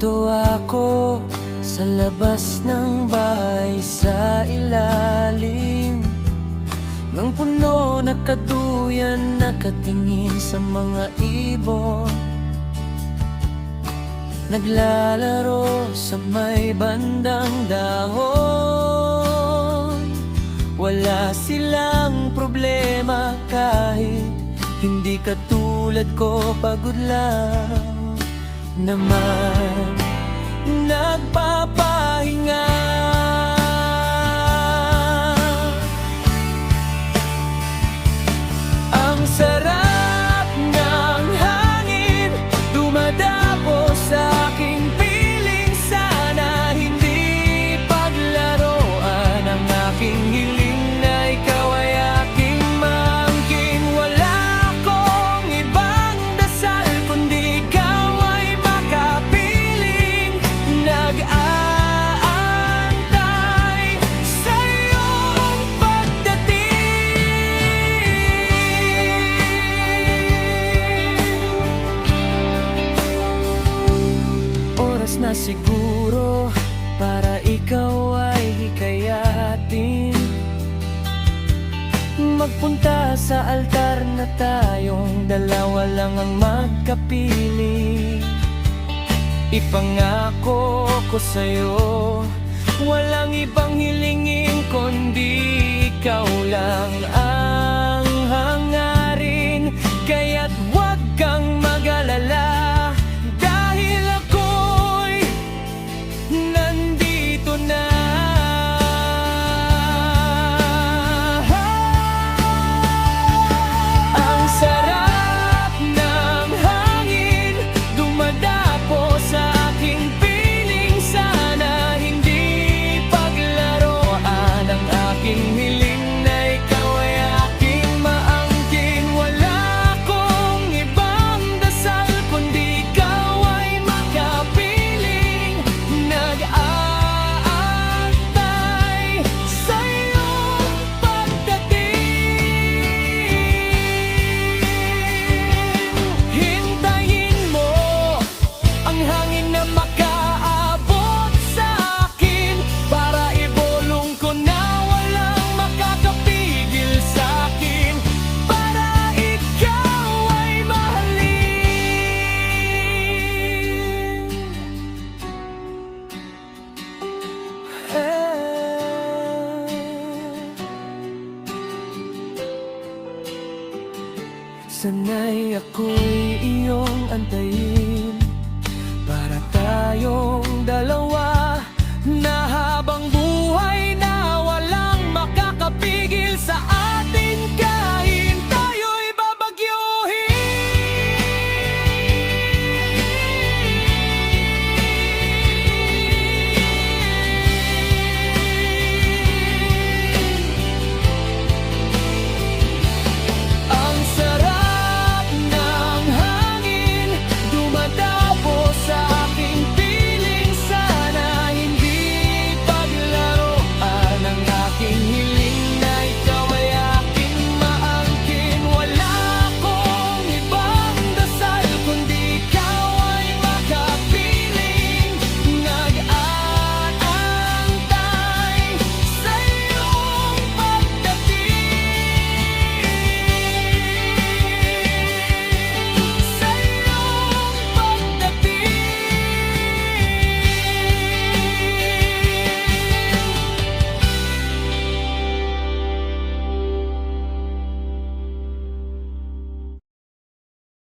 Narito ako sa labas ng bahay, sa ilalim ng puno, nakaduyan, nakatingin sa mga ibon. Naglalaro sa may bandang dahon. Wala silang problema kahit hindi katulad ko, pagod lang naman nagpapahinga. Ang sarap ng hangin dumadapo sa aking piling. Sana hindi paglaruan ang aking hiling na ikaw ay aking maangkin. Wala akong ibang dasal kundi ikaw ay makapiling. Nag-aantay sa iyong pagdating. Oras na siguro para ikaw ay hikayatin, magpunta sa altar na tayong dalawa lang ang magkapiling. Ipangako ko sa'yo, walang ibang hilingin kundi ikaw lang ang hangarin. Kaya't huwag kang mag-alala, dahil ako'y nandito na. Ang sarap ng hangin dumadapo sa aking piling. Sana hindi paglaruan ang aking hiling na ikaw ay aking maangkin. Wala akong ibang dasal kundi ikaw ay makapiling. Nag-aantay sa iyong pagdating. Hintayin mo ang hangin na makaabot sa akin, para ibulong ko na walang makakapigil sa akin, para ikaw ay mahalin. Sana'y ako'y iyong antayin.